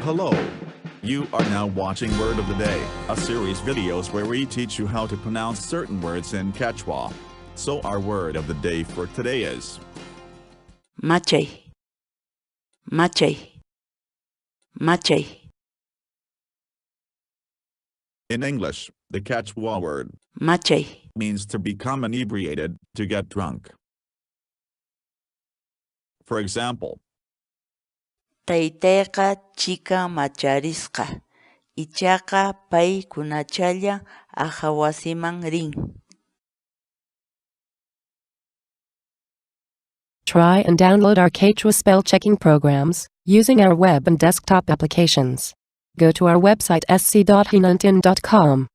Hello. You are now watching Word of the Day, a series videos where we teach you how to pronounce certain words in Quechua. So our word of the day for today is Machay. Machay. Machay. In English, the Quechua word Machay means to become inebriated, to get drunk. For example, Taytayqa chika macharisqa, ichaqa pay kunachalla ahawasiman rin. Try and download our Quechua spell checking programs using our web and desktop applications. Go to our website sc.hinantin.com.